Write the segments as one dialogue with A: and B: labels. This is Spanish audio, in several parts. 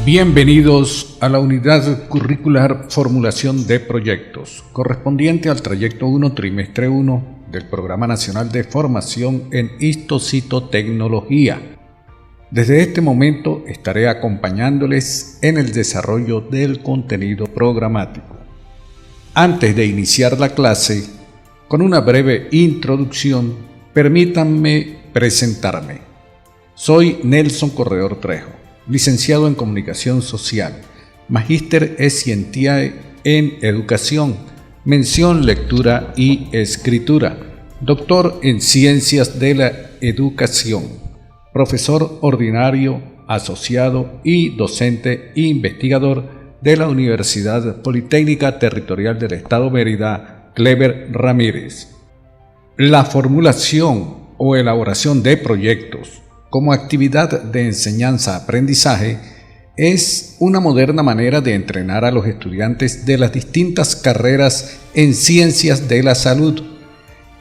A: Bienvenidos a la unidad curricular Formulación de Proyectos, correspondiente al trayecto 1, trimestre 1 del Programa Nacional de Formación en Histocitotecnología. Desde este momento estaré acompañándoles en el desarrollo del contenido programático. Antes de iniciar la clase, con una breve introducción, permítanme presentarme. Soy Nelson Corredor Trejo, licenciado en Comunicación Social, magíster Scientiae en Educación, mención Lectura y Escritura, doctor en Ciencias de la Educación, profesor ordinario, asociado y docente investigador de la Universidad Politécnica Territorial del Estado Mérida, Cleber Ramírez. La formulación o elaboración de proyectos como actividad de enseñanza-aprendizaje es una moderna manera de entrenar a los estudiantes de las distintas carreras en ciencias de la salud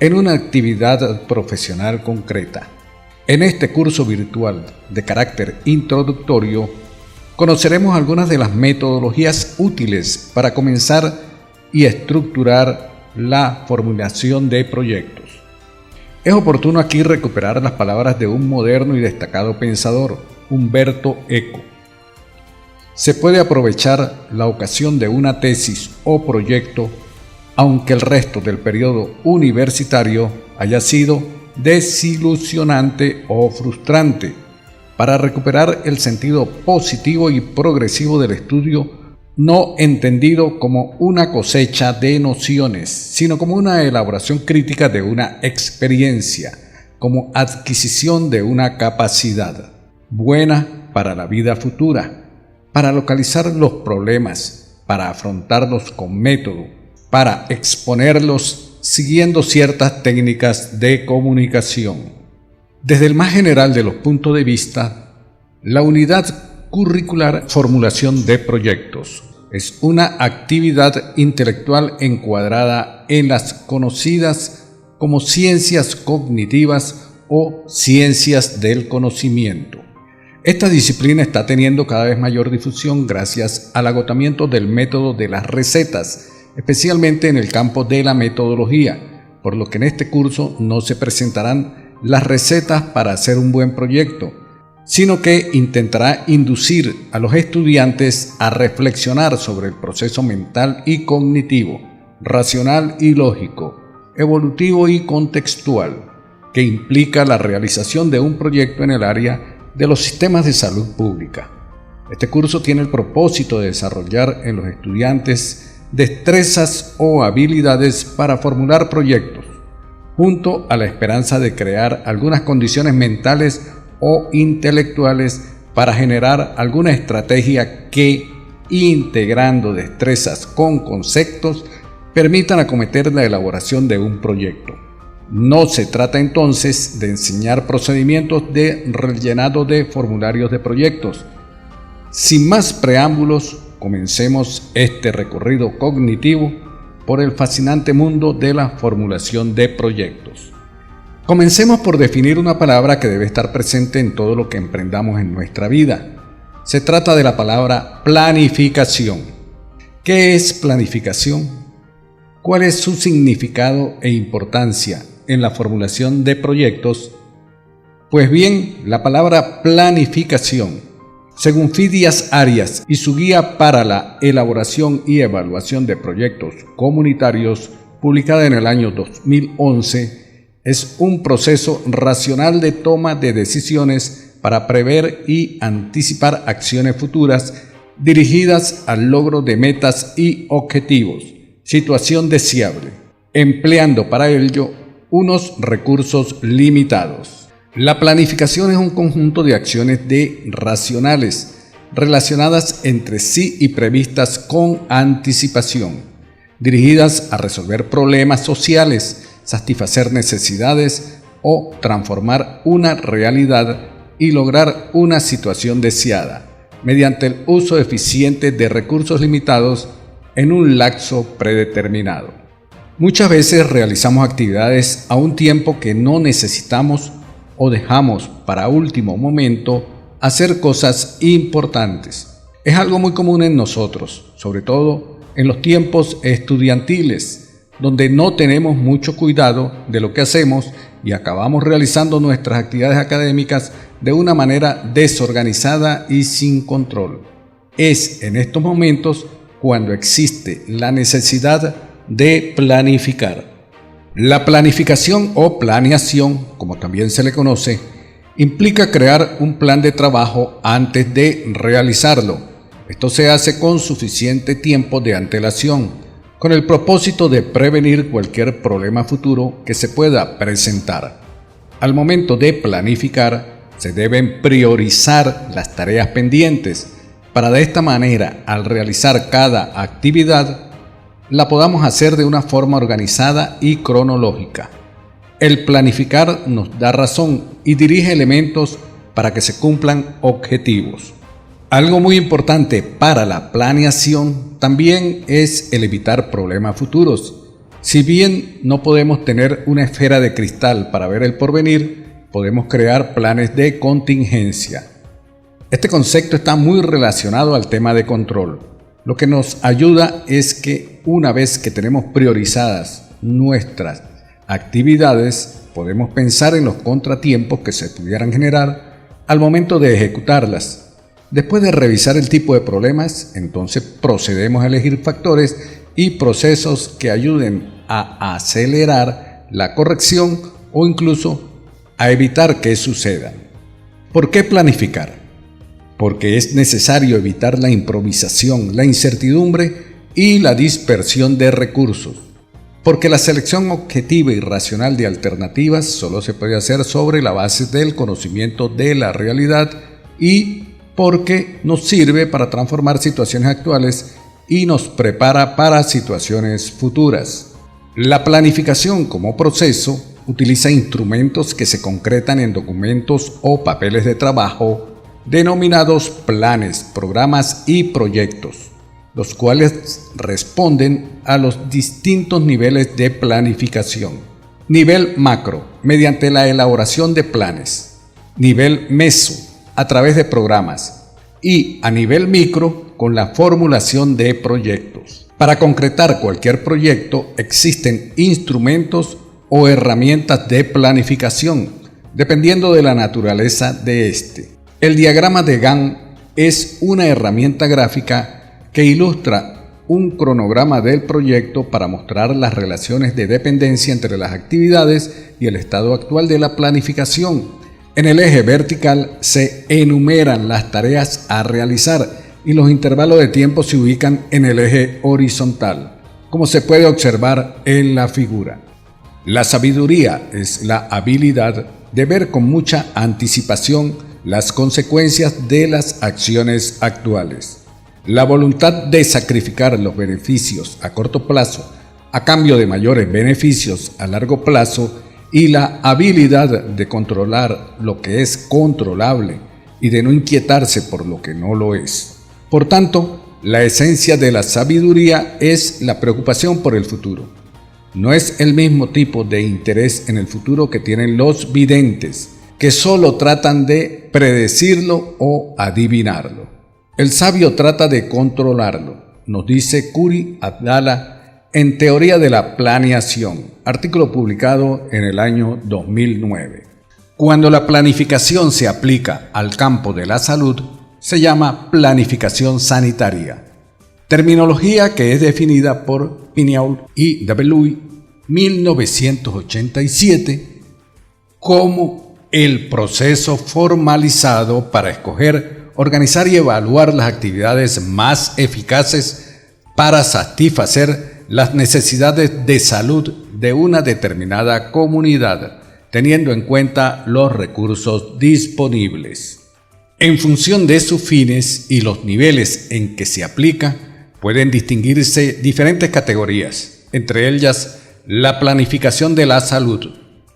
A: en una actividad profesional concreta. En este curso virtual de carácter introductorio, conoceremos algunas de las metodologías útiles para comenzar y estructurar la formulación de proyectos. Es oportuno aquí recuperar las palabras de un moderno y destacado pensador, Umberto Eco. Se puede aprovechar la ocasión de una tesis o proyecto, aunque el resto del periodo universitario haya sido desilusionante o frustrante, para recuperar el sentido positivo y progresivo del estudio, no entendido como una cosecha de nociones, sino como una elaboración crítica de una experiencia, como adquisición de una capacidad buena para la vida futura, para localizar los problemas, para afrontarlos con método, para exponerlos siguiendo ciertas técnicas de comunicación. Desde el más general de los puntos de vista, la unidad curricular Formulación de Proyectos es una actividad intelectual encuadrada en las conocidas como ciencias cognitivas o ciencias del conocimiento. Esta disciplina está teniendo cada vez mayor difusión gracias al agotamiento del método de las recetas, especialmente en el campo de la metodología, por lo que en este curso no se presentarán las recetas para hacer un buen proyecto, sino que intentará inducir a los estudiantes a reflexionar sobre el proceso mental y cognitivo, racional y lógico, evolutivo y contextual, que implica la realización de un proyecto en el área de los sistemas de salud pública. Este curso tiene el propósito de desarrollar en los estudiantes destrezas o habilidades para formular proyectos, junto a la esperanza de crear algunas condiciones mentales o intelectuales para generar alguna estrategia que, integrando destrezas con conceptos, permitan acometer la elaboración de un proyecto. No se trata entonces de enseñar procedimientos de rellenado de formularios de proyectos. Sin más preámbulos, comencemos este recorrido cognitivo por el fascinante mundo de la formulación de proyectos. Comencemos por definir una palabra que debe estar presente en todo lo que emprendamos en nuestra vida. Se trata de la palabra planificación. ¿Qué es planificación? ¿Cuál es su significado e importancia en la formulación de proyectos? Pues bien, la palabra planificación, según Fidias Arias y su guía para la elaboración y evaluación de proyectos comunitarios, publicada en el año 2011, es un proceso racional de toma de decisiones para prever y anticipar acciones futuras dirigidas al logro de metas y objetivos, situación deseable, empleando para ello unos recursos limitados. La planificación es un conjunto de acciones racionales relacionadas entre sí y previstas con anticipación, dirigidas a resolver problemas sociales, satisfacer necesidades o transformar una realidad y lograr una situación deseada mediante el uso eficiente de recursos limitados en un lapso predeterminado. Muchas veces realizamos actividades a un tiempo que no necesitamos o dejamos para último momento hacer cosas importantes. Es algo muy común en nosotros, sobre todo en los tiempos estudiantiles, donde no tenemos mucho cuidado de lo que hacemos y acabamos realizando nuestras actividades académicas de una manera desorganizada y sin control. Es en estos momentos cuando existe la necesidad de planificar. La planificación o planeación, como también se le conoce, implica crear un plan de trabajo antes de realizarlo. Esto se hace con suficiente tiempo de antelación, con el propósito de prevenir cualquier problema futuro que se pueda presentar. Al momento de planificar, se deben priorizar las tareas pendientes, para de esta manera, al realizar cada actividad, la podamos hacer de una forma organizada y cronológica. El planificar nos da razón y dirige elementos para que se cumplan objetivos. Algo muy importante para la planeación también es el evitar problemas futuros. Si bien no podemos tener una esfera de cristal para ver el porvenir, podemos crear planes de contingencia. Este concepto está muy relacionado al tema de control. Lo que nos ayuda es que una vez que tenemos priorizadas nuestras actividades, podemos pensar en los contratiempos que se pudieran generar al momento de ejecutarlas. Después de revisar el tipo de problemas, entonces procedemos a elegir factores y procesos que ayuden a acelerar la corrección o incluso a evitar que sucedan. ¿Por qué planificar? Porque es necesario evitar la improvisación, la incertidumbre y la dispersión de recursos. Porque la selección objetiva y racional de alternativas solo se puede hacer sobre la base del conocimiento de la realidad y porque nos sirve para transformar situaciones actuales y nos prepara para situaciones futuras. La planificación como proceso utiliza instrumentos que se concretan en documentos o papeles de trabajo denominados planes, programas y proyectos, los cuales responden a los distintos niveles de planificación. Nivel macro, mediante la elaboración de planes. Nivel meso, a través de programas. Y a nivel micro, con la formulación de proyectos. Para concretar cualquier proyecto existen instrumentos o herramientas de planificación, dependiendo de la naturaleza de este. El diagrama de Gantt es una herramienta gráfica que ilustra un cronograma del proyecto para mostrar las relaciones de dependencia entre las actividades y el estado actual de la planificación. En el eje vertical se enumeran las tareas a realizar y los intervalos de tiempo se ubican en el eje horizontal, como se puede observar en la figura. La sabiduría es la habilidad de ver con mucha anticipación las consecuencias de las acciones actuales. La voluntad de sacrificar los beneficios a corto plazo a cambio de mayores beneficios a largo plazo y la habilidad de controlar lo que es controlable y de no inquietarse por lo que no lo es. Por tanto, la esencia de la sabiduría es la preocupación por el futuro. No es el mismo tipo de interés en el futuro que tienen los videntes, que solo tratan de predecirlo o adivinarlo. El sabio trata de controlarlo, nos dice Khoury Abdallah en Teoría de la Planeación, artículo publicado en el año 2009. Cuando la planificación se aplica al campo de la salud, se llama planificación sanitaria, terminología que es definida por Pignol y Dabelouis 1987 como el proceso formalizado para escoger, organizar y evaluar las actividades más eficaces para satisfacer las necesidades de salud de una determinada comunidad, teniendo en cuenta los recursos disponibles. En función de sus fines y los niveles en que se aplica, pueden distinguirse diferentes categorías, entre ellas la planificación de la salud,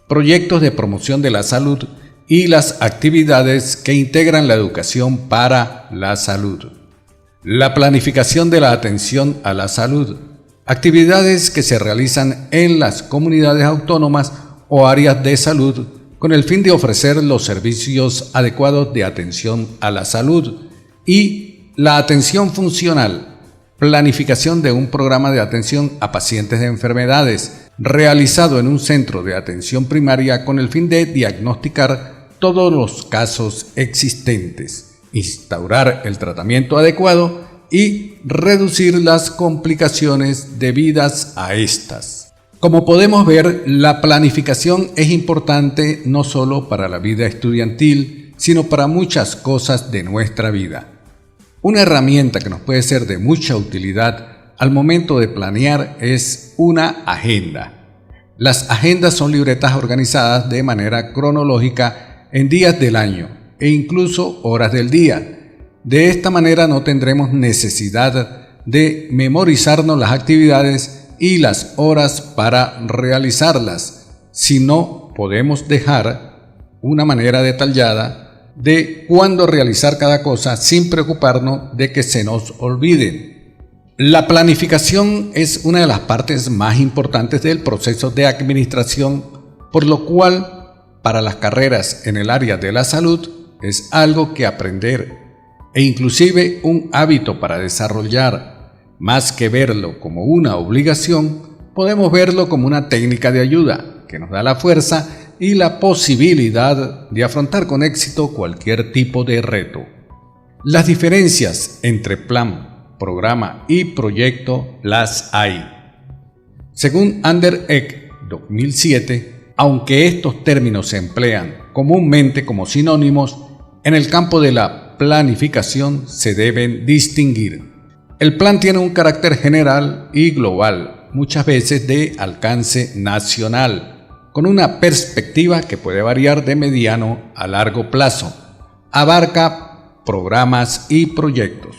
A: proyectos de promoción de la salud y las actividades que integran la educación para la salud. La planificación de la atención a la salud, actividades que se realizan en las comunidades autónomas o áreas de salud con el fin de ofrecer los servicios adecuados de atención a la salud, y La atención funcional. Planificación de un programa de atención a pacientes de enfermedades, realizado en un centro de atención primaria con el fin de diagnosticar todos los casos existentes, instaurar el tratamiento adecuado y reducir las complicaciones debidas a estas. Como podemos ver, la planificación es importante no solo para la vida estudiantil, sino para muchas cosas de nuestra vida. Una herramienta que nos puede ser de mucha utilidad al momento de planear es una agenda. Las agendas son libretas organizadas de manera cronológica en días del año e incluso horas del día. De esta manera no tendremos necesidad de memorizarnos las actividades y las horas para realizarlas, sino podemos dejar una manera detallada de cuándo realizar cada cosa sin preocuparnos de que se nos olvide. La planificación es una de las partes más importantes del proceso de administración, por lo cual para las carreras en el área de la salud es algo que aprender e inclusive un hábito para desarrollar. Más que verlo como una obligación, podemos verlo como una técnica de ayuda que nos da la fuerza y la posibilidad de afrontar con éxito cualquier tipo de reto. Las diferencias entre plan, programa y proyecto las hay. Según Ander Ek 2007, aunque estos términos se emplean comúnmente como sinónimos, en el campo de la planificación se deben distinguir. El plan tiene un carácter general y global, muchas veces de alcance nacional, con una perspectiva que puede variar de mediano a largo plazo. Abarca programas y proyectos.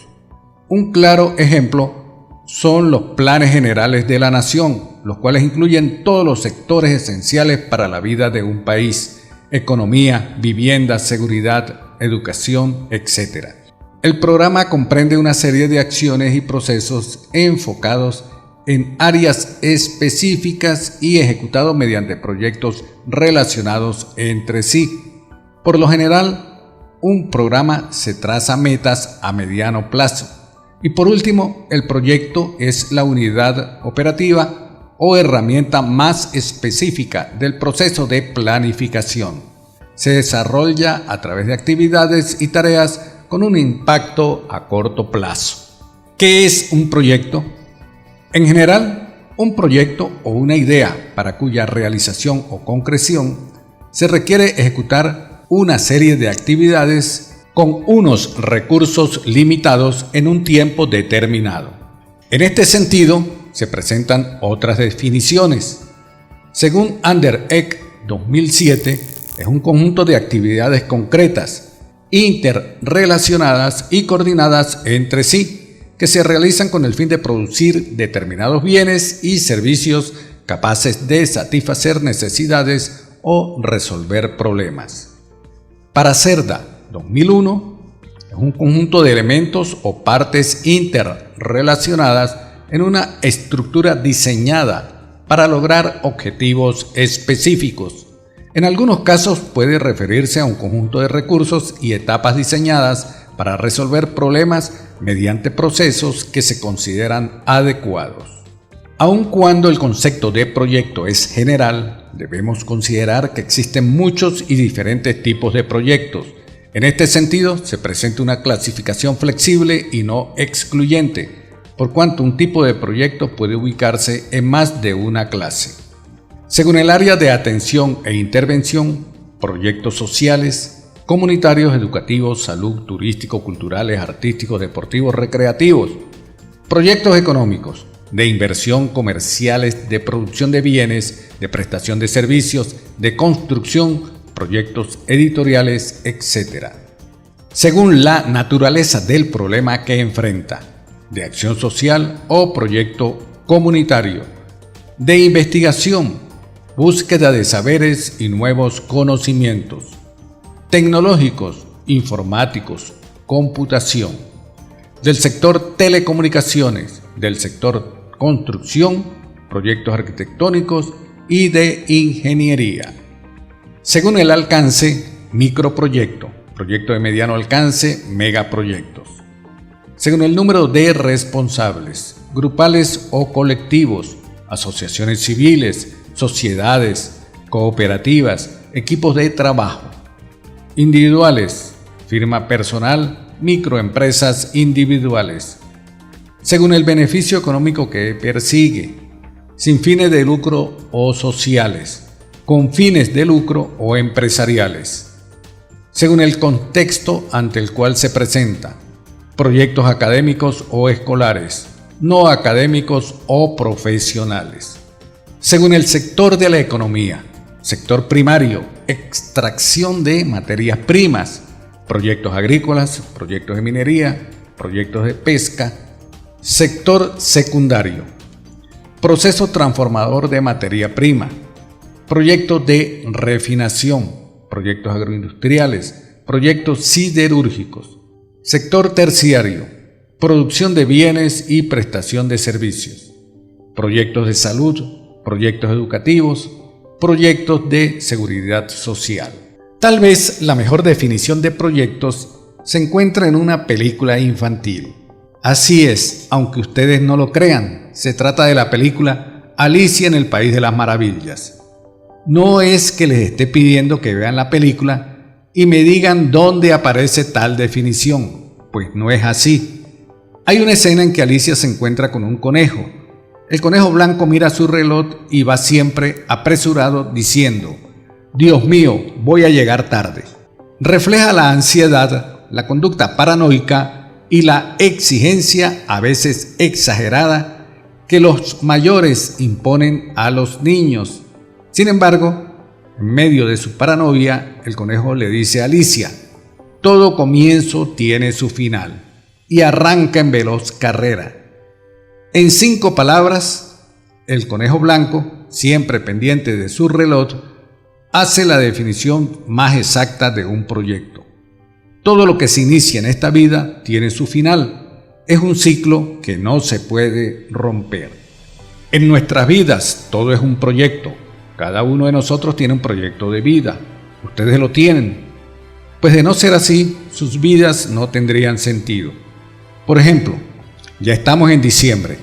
A: Un claro ejemplo son los planes generales de la nación, los cuales incluyen todos los sectores esenciales para la vida de un país: economía, vivienda, seguridad, educación, etc. El programa comprende una serie de acciones y procesos enfocados en áreas específicas y ejecutado mediante proyectos relacionados entre sí. Por lo general, un programa se traza metas a mediano plazo. Y por último, el proyecto es la unidad operativa o herramienta más específica del proceso de planificación. Se desarrolla a través de actividades y tareas con un impacto a corto plazo. ¿Qué es un proyecto? En general, un proyecto o una idea para cuya realización o concreción se requiere ejecutar una serie de actividades con unos recursos limitados en un tiempo determinado. En este sentido, se presentan otras definiciones. Según Ander Ek 2007, es un conjunto de actividades concretas, interrelacionadas y coordinadas entre sí, que se realizan con el fin de producir determinados bienes y servicios capaces de satisfacer necesidades o resolver problemas. Para Cerda 2001, es un conjunto de elementos o partes interrelacionadas en una estructura diseñada para lograr objetivos específicos. En algunos casos puede referirse a un conjunto de recursos y etapas diseñadas para resolver problemas mediante procesos que se consideran adecuados. Aun cuando el concepto de proyecto es general, debemos considerar que existen muchos y diferentes tipos de proyectos. En este sentido, se presenta una clasificación flexible y no excluyente, por cuanto un tipo de proyecto puede ubicarse en más de una clase. Según el área de atención e intervención, proyectos sociales, comunitarios, educativos, salud, turísticos, culturales, artísticos, deportivos, recreativos, proyectos económicos, de inversión, comerciales, de producción de bienes, de prestación de servicios, de construcción, proyectos editoriales, etc. Según la naturaleza del problema que enfrenta, de acción social o proyecto comunitario, de investigación, búsqueda de saberes y nuevos conocimientos, tecnológicos, informáticos, computación, del sector telecomunicaciones, del sector construcción, proyectos arquitectónicos y de ingeniería. Según el alcance, microproyecto, proyecto de mediano alcance, megaproyectos. según el número de responsables, grupales o colectivos, asociaciones civiles, sociedades, cooperativas, equipos de trabajo, individuales, firma personal, microempresas individuales, según el beneficio económico que persigue, sin fines de lucro o sociales, con fines de lucro o empresariales, según el contexto ante el cual se presenta, proyectos académicos o escolares, no académicos o profesionales, según el sector de la economía, sector primario, extracción de materias primas, proyectos agrícolas, proyectos de minería, proyectos de pesca, sector secundario, proceso transformador de materia prima, proyectos de refinación, proyectos agroindustriales, proyectos siderúrgicos, sector terciario, producción de bienes y prestación de servicios, proyectos de salud, proyectos educativos, proyectos de seguridad social. Tal vez la mejor definición de proyectos se encuentra en una película infantil. Así es, aunque ustedes no lo crean, se trata de la película Alicia en el País de las Maravillas. No es que les esté pidiendo que vean la película y me digan dónde aparece tal definición, pues no es así. Hay una escena en que Alicia se encuentra con un conejo. El conejo blanco mira su reloj y va siempre apresurado diciendo: «Dios mío, voy a llegar tarde». Refleja la ansiedad, la conducta paranoica y la exigencia, a veces exagerada, que los mayores imponen a los niños. Sin embargo, en medio de su paranoia, el conejo le dice a Alicia: «Todo comienzo tiene su final», y arranca en veloz carrera. En 5 palabras, el conejo blanco, siempre pendiente de su reloj, hace la definición más exacta de un proyecto. Todo lo que se inicia en esta vida tiene su final. Es un ciclo que no se puede romper. En nuestras vidas todo es un proyecto. Cada uno de nosotros tiene un proyecto de vida. Ustedes lo tienen. Pues de no ser así, sus vidas no tendrían sentido. Por ejemplo, ya estamos en diciembre.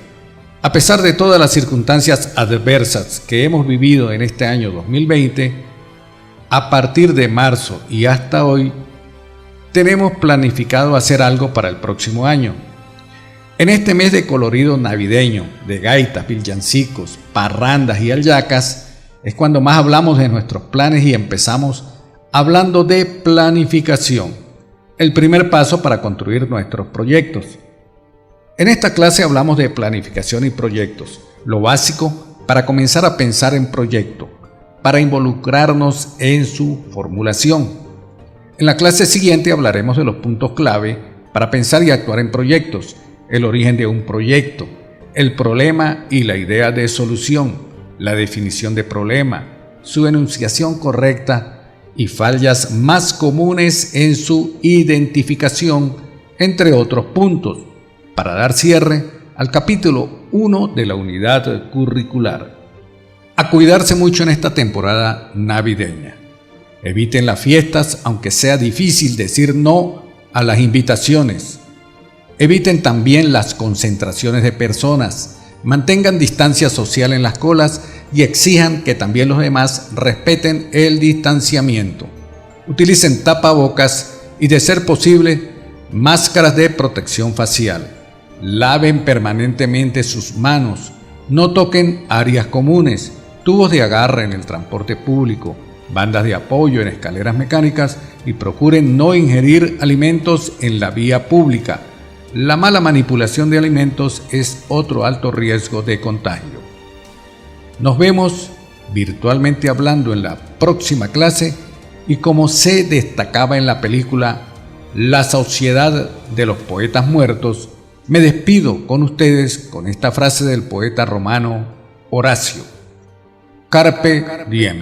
A: A pesar de todas las circunstancias adversas que hemos vivido en este año 2020, a partir de marzo y hasta hoy, tenemos planificado hacer algo para el próximo año. En este mes de colorido navideño, de gaitas, villancicos, parrandas y hallacas, es cuando más hablamos de nuestros planes y empezamos hablando de planificación, el primer paso para construir nuestros proyectos. En esta clase hablamos de planificación y proyectos, lo básico para comenzar a pensar en proyecto, para involucrarnos en su formulación. En la clase siguiente hablaremos de los puntos clave para pensar y actuar en proyectos, el origen de un proyecto, el problema y la idea de solución, la definición de problema, su enunciación correcta y fallas más comunes en su identificación, entre otros puntos, para dar cierre al capítulo 1 de la unidad curricular. A cuidarse mucho en esta temporada navideña. Eviten las fiestas, aunque sea difícil decir no a las invitaciones. Eviten también las concentraciones de personas. Mantengan distancia social en las colas y exijan que también los demás respeten el distanciamiento. Utilicen tapabocas y, de ser posible, máscaras de protección facial. Laven permanentemente sus manos. No toquen áreas comunes, tubos de agarre en el transporte público, bandas de apoyo en escaleras mecánicas y procuren no ingerir alimentos en la vía pública. La mala manipulación de alimentos es otro alto riesgo de contagio. Nos vemos virtualmente hablando en la próxima clase y, como se destacaba en la película La Sociedad de los Poetas Muertos, me despido con ustedes con esta frase del poeta romano Horacio: Carpe diem.